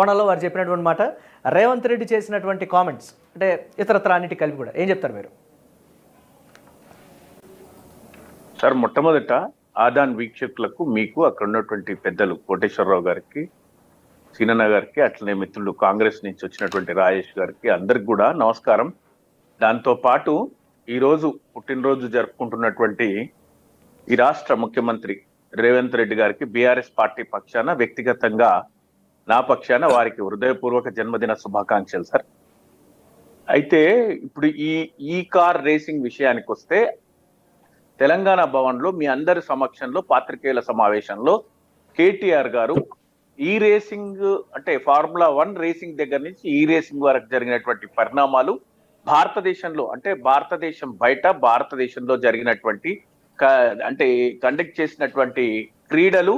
కోణంలో వారు చెప్పినటువంటి మాట, రేవంత్ రెడ్డి చేసినటువంటి కామెంట్స్ అంటే ఇతరత్ర అన్నిటి కలిపి కూడా ఏం చెప్తారు మీరు? సార్, మొట్టమొదట ఆదాన్ వీక్షకులకు, మీకు అక్కడ ఉన్నటువంటి పెద్దలు కోటేశ్వరరావు గారికి, సీనన్న గారికి, అట్లనే మిత్రులు కాంగ్రెస్ నుంచి వచ్చినటువంటి రాజేష్ గారికి అందరికి కూడా నమస్కారం. దాంతో పాటు ఈరోజు పుట్టినరోజు జరుపుకుంటున్నటువంటి ఈ రాష్ట్ర ముఖ్యమంత్రి రేవంత్ రెడ్డి గారికి బీఆర్ఎస్ పార్టీ పక్షాన, వ్యక్తిగతంగా నా పక్షాన వారికి హృదయపూర్వక జన్మదిన శుభాకాంక్షలు సార్. అయితే ఇప్పుడు ఈ కార్ రేసింగ్ విషయానికి వస్తే, తెలంగాణ భవన్ లో మీ అందరి సమక్షంలో పాత్రికేయుల సమావేశంలో కేటీఆర్ గారు ఈ రేసింగ్ అంటే ఫార్ములా 1 రేసింగ్ దగ్గర నుంచి ఈ రేసింగ్ వరకు జరిగినటువంటి పరిణామాలు, భారతదేశంలో అంటే భారతదేశం బయట భారతదేశంలో జరిగినటువంటి అంటే కండక్ట్ చేసినటువంటి క్రీడలు,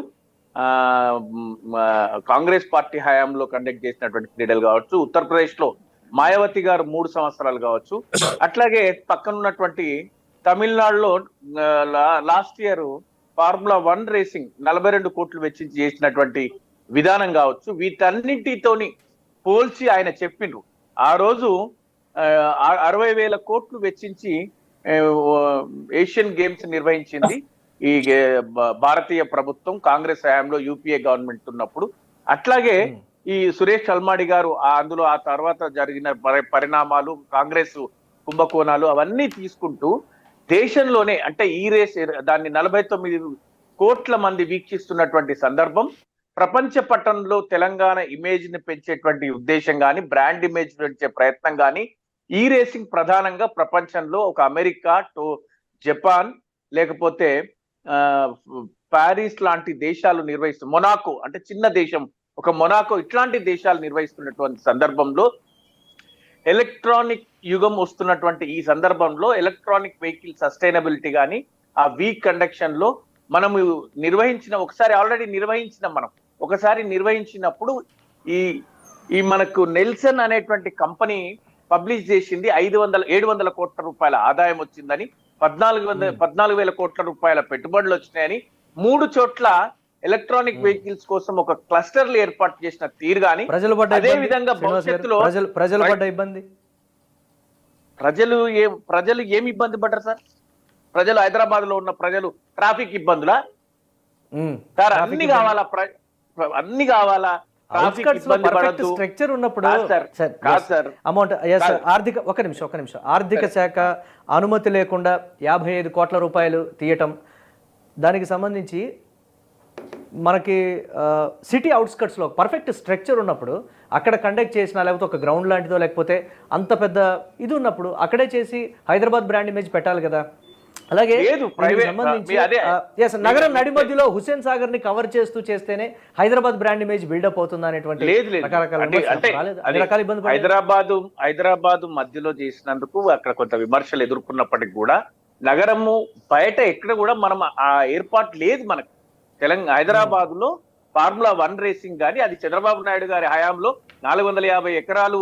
కాంగ్రెస్ పార్టీ హయాంలో కండక్ట్ చేసినటువంటి క్రీడలు కావచ్చు, ఉత్తరప్రదేశ్ లో మాయావతి గారు 3 సంవత్సరాలు కావచ్చు, అట్లాగే పక్కన ఉన్నటువంటి తమిళనాడులో లాస్ట్ ఇయర్ ఫార్ములా 1 రేసింగ్ 42 కోట్లు వెచ్చించి చేసినటువంటి విధానం కావచ్చు, వీటన్నింటితోని పోల్చి ఆయన చెప్పిండ్రు. ఆ రోజు 60,000 కోట్లు వెచ్చించి ఏషియన్ గేమ్స్ నిర్వహించింది ఈ భారతీయ ప్రభుత్వం కాంగ్రెస్ హయాంలో యూపీఏ గవర్నమెంట్ ఉన్నప్పుడు. అట్లాగే ఈ సురేష్ అల్మాడి గారు అందులో ఆ తర్వాత జరిగిన పరిణామాలు, కాంగ్రెస్ కుంభకోణాలు అవన్నీ తీసుకుంటూ దేశంలోనే అంటే ఈ రేస్ దాన్ని 49 కోట్ల మంది వీక్షిస్తున్నటువంటి సందర్భం, ప్రపంచ పటంలో తెలంగాణ ఇమేజ్ ని పెంచేటువంటి ఉద్దేశం కానీ, బ్రాండ్ ఇమేజ్ పెంచే ప్రయత్నం కానీ, ఈ రేసింగ్ ప్రధానంగా ప్రపంచంలో ఒక అమెరికా, జపాన్, లేకపోతే ప్యారిస్ లాంటి దేశాలు మొనాకో అంటే చిన్న దేశం, ఒక మొనాకో ఇట్లాంటి దేశాలు నిర్వహిస్తున్నటువంటి సందర్భంలో, ఎలక్ట్రానిక్ యుగం వస్తున్నటువంటి ఈ సందర్భంలో ఎలక్ట్రానిక్ వెహికల్ సస్టైనబిలిటీ కానీ, ఆ వీక్ కండక్షన్ లో మనము ఆల్రెడీ నిర్వహించినప్పుడు ఈ మనకు నెల్సన్ అనేటువంటి కంపెనీ పబ్లిష్ చేసింది 700 కోట్ల రూపాయల ఆదాయం వచ్చిందని, 14,000 కోట్ల రూపాయల పెట్టుబడులు వచ్చినాయని, 3 చోట్ల ఎలక్ట్రానిక్ వెహికల్స్ కోసం ఒక క్లస్టర్లు ఏర్పాటు చేసిన తీరు గాని, అదే విధంగా భవిష్యత్తులో ప్రజలు ఏమి ఇబ్బంది పడ్డారు సార్? ప్రజలు హైదరాబాద్ లో ఉన్న ప్రజలు ట్రాఫిక్ ఇబ్బందులా సార్? అన్ని కావాలా స్ట్రక్చర్ ఉన్నప్పుడు అమౌంట్ ఆర్థిక శాఖ అనుమతి లేకుండా 55 కోట్ల రూపాయలు తీయటం, దానికి సంబంధించి మనకి సిటీ అవుట్స్కట్స్ లో పర్ఫెక్ట్ స్ట్రక్చర్ ఉన్నప్పుడు అక్కడ కండక్ట్ చేసినా, లేకపోతే ఒక గ్రౌండ్ లాంటిదో లేకపోతే అంత పెద్ద ఇది ఉన్నప్పుడు అక్కడే చేసి హైదరాబాద్ బ్రాండ్ ఇమేజ్ పెట్టాలి కదా. అలాగే నగరం నడిమధ్యలో హుస్సేన్ సాగర్ ని కవర్ చేస్తేనే హైదరాబాద్ బ్రాండ్ ఇమేజ్ బిల్డప్ అవుతుంది అనేటువంటి హైదరాబాద్ మధ్యలో చేసినందుకు అక్కడ కొంత విమర్శలు ఎదుర్కొన్నప్పటికీ కూడా నగరము బయట ఎక్కడ కూడా మనం ఆ ఏర్పాటు లేదు మనకు. హైదరాబాద్ లో ఫార్ములా 1 రేసింగ్ కానీ అది చంద్రబాబు నాయుడు గారి హయాంలో 450 ఎకరాలు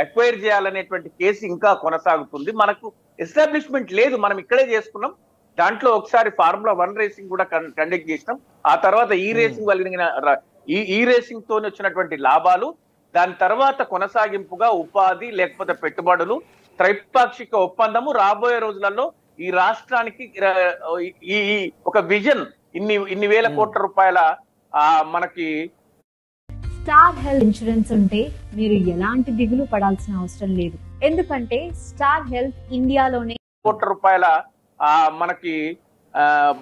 ఎక్వైర్ చేయాలనేటువంటి కేసు ఇంకా కొనసాగుతుంది. మనకు ఎస్టాబ్లిష్మెంట్ లేదు, మనం ఇక్కడే చేసుకున్నాం. దాంట్లో ఒకసారి ఫార్ములా 1 రేసింగ్ కూడా కండక్ట్ చేసినాం. ఆ తర్వాత ఈ రేసింగ్ ఈ రేసింగ్ తోని వచ్చినటువంటి లాభాలు, దాని తర్వాత కొనసాగింపుగా ఉపాధి లేకపోతే పెట్టుబడులు, త్రైపాక్షిక ఒప్పందము రాబోయే రోజులలో ఈ రాష్ట్రానికి ఈ ఒక విజన్ ఇన్ని వేల కోట్ల రూపాయల మనకి. స్టార్ హెల్త్ ఇన్సూరెన్స్ ఉంటే మీరు ఎలాంటి దిగులు పడాల్సిన అవసరం లేదు. ఎందుకంటే స్టార్ హెల్త్ ఇండియాలోనే కోట్ల రూపాయల మనకి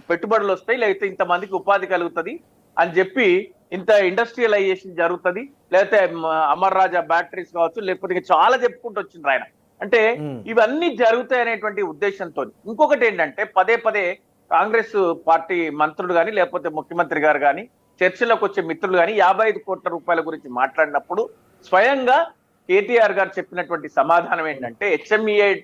పెట్టుబడులు వస్తాయి, లేకపోతే ఇంతమందికి ఉపాధి కలుగుతుంది అని చెప్పి ఇంత ఇండస్ట్రియలైజేషన్ జరుగుతుంది, లేకపోతే అమర్ రాజా బ్యాటరీస్ కావచ్చు, లేకపోతే చాలా చెప్పుకుంటూ వచ్చిండ్రు ఆయన. అంటే ఇవన్నీ జరుగుతాయి అనేటువంటి ఉద్దేశంతో. ఇంకొకటి ఏంటంటే పదే కాంగ్రెస్ పార్టీ మంత్రులు కానీ లేకపోతే ముఖ్యమంత్రి గారు కానీ చర్చలోకి వచ్చే మిత్రులు కానీ 55 కోట్ల రూపాయల గురించి మాట్లాడినప్పుడు స్వయంగా కేటీఆర్ గారు చెప్పినటువంటి సమాధానం ఏంటంటే,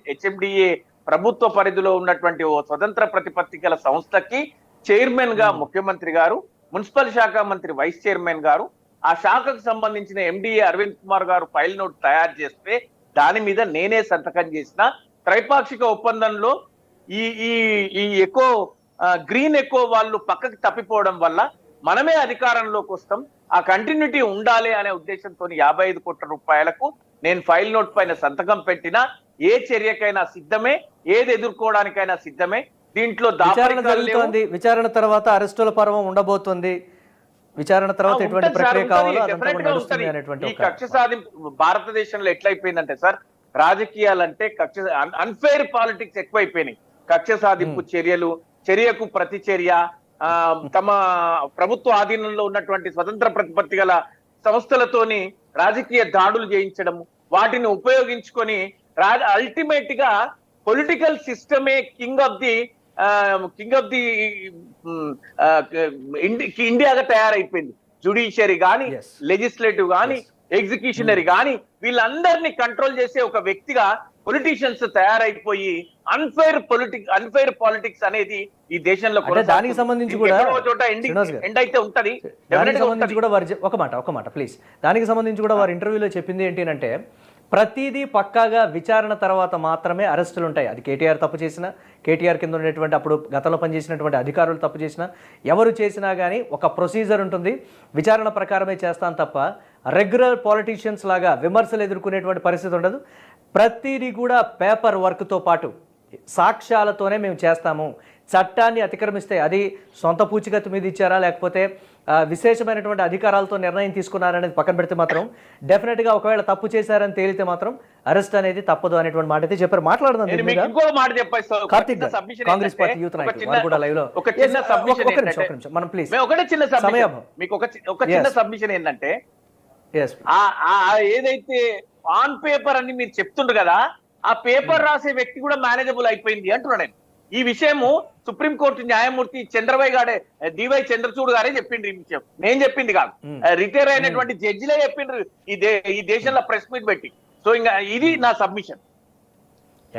హెచ్ఎండిఏ ప్రభుత్వ పరిధిలో ఉన్నటువంటి ఓ స్వతంత్ర ప్రతిపత్తి గల సంస్థకి చైర్మన్ గా ముఖ్యమంత్రి గారు, మున్సిపల్ శాఖ మంత్రి వైస్ చైర్మన్ గారు, ఆ శాఖకు సంబంధించిన ఎండిఏ అరవింద్ కుమార్ గారు ఫైల్ నోట్ తయారు చేస్తే దాని మీద నేనే సంతకం చేసిన. త్రైపాక్షిక ఒప్పందంలో ఈ గ్రీన్ ఎకో వాళ్ళు పక్కకి తప్పిపోవడం వల్ల మనమే అధికారంలోకి వస్తాం, ఆ కంటిన్యూటీ ఉండాలి అనే ఉద్దేశంతో 55 కోట్ల రూపాయలకు నేను ఫైల్ నోట్ పైన సంతకం పెట్టినా ఏ చర్యకైనా సిద్ధమే, ఏది ఎదుర్కోవడానికైనా సిద్ధమే. దీంట్లో విచారణ జరుగుతోంది, విచారణ తర్వాత అరెస్టుల పర్వం ఉండబోతుంది, విచారణ తర్వాత ఎటువంటి ప్రక్రియ కావాలో అదంతా కూడా నడుస్తుంది అనేటువంటి ఈ కక్ష సాధింపు భారతదేశంలో ఎట్లయిపోయిందంటే సార్, రాజకీయాలంటే అన్ఫెయిర్ పాలిటిక్స్ ఎక్కువైపోయినాయి. కక్ష సాధింపు చర్యలు, చర్యకు ప్రతి చర్య, తమ ప్రభుత్వ ఆధీనంలో ఉన్నటువంటి స్వతంత్ర ప్రతిపత్తి గల సంస్థలతోని రాజకీయ దాడులు చేయించడం, వాటిని ఉపయోగించుకొని అల్టిమేట్ గా పొలిటికల్ సిస్టమే కింగ్ ఆఫ్ ది ఇండియాగా తయారైపోయింది. జుడిషియరీ గాని, లెజిస్లేటివ్ గాని, ఎగ్జిక్యూషనరీ గాని, వీళ్ళందరినీ కంట్రోల్ చేసే ఒక వ్యక్తిగా పొలిటీషియన్స్ తయారైపోయి అన్ఫైర్ పాలిటిక్స్ అనేది ఈ దేశంలో దానికి సంబంధించి కూడా ఎండ్ అయితే ఉంటది. ఒక మాట ప్లీజ్. దానికి సంబంధించి కూడా వారి ఇంటర్వ్యూలో చెప్పింది ఏంటి అంటే, ప్రతిదీ పక్కాగా విచారణ తర్వాత మాత్రమే అరెస్టులు ఉంటాయి. అది కేటీఆర్ తప్పు చేసినా, కేటీఆర్ కింద ఉండేటువంటి అప్పుడు గతంలో పనిచేసినటువంటి అధికారులు తప్పు చేసినా, ఎవరు చేసినా కానీ ఒక ప్రొసీజర్ ఉంటుంది, విచారణ ప్రకారమే చేస్తాను తప్ప రెగ్యులర్ పాలిటీషియన్స్ లాగా విమర్శలు ఎదుర్కొనేటువంటి పరిస్థితి ఉండదు. ప్రతిదీ కూడా పేపర్ వర్క్తో పాటు సాక్ష్యాలతోనే మేము చేస్తాము. చట్టాన్ని అతిక్రమిస్తే అది సొంత పూచికత్తు మీద ఇచ్చారా లేకపోతే విశేషమైనటువంటి అధికారాలతో నిర్ణయం తీసుకున్నారనేది పక్కన పెడితే మాత్రం డెఫినెట్గా ఒకవేళ తప్పు చేశారని తేలితే మాత్రం అరెస్ట్ అనేది తప్పదు అనేటువంటి మాట అయితే చెప్పారు. మాట్లాడదాం కార్తిక్ గారు, కాంగ్రెస్ పార్టీ యూత్ నాయకులు కూడా లైవ్ లో. మనం ప్లీజ్ సమయం మీకు ఒక చిన్న సబ్మిషన్ ఏంటంటే, ఏదైతే ఆన్ పేపర్ అని మీరు చెప్తుండ్రు కదా, ఆ పేపర్ రాసే వ్యక్తి కూడా మేనేజబుల్ అయిపోయింది అంటున్నాడు నేను. ఈ విషయము సుప్రీంకోర్టు న్యాయమూర్తి డివై చంద్రచూడ్ గారే చెప్పిండ్రు. ఈ విషయం నేను చెప్పింది కాదు, రిటైర్ అయినటువంటి జడ్జిలే చెప్పిండ్రు ఈ దేశంలో ప్రెస్ మీట్ పెట్టి. సో ఇంకా ఇది నా సబ్మిషన్.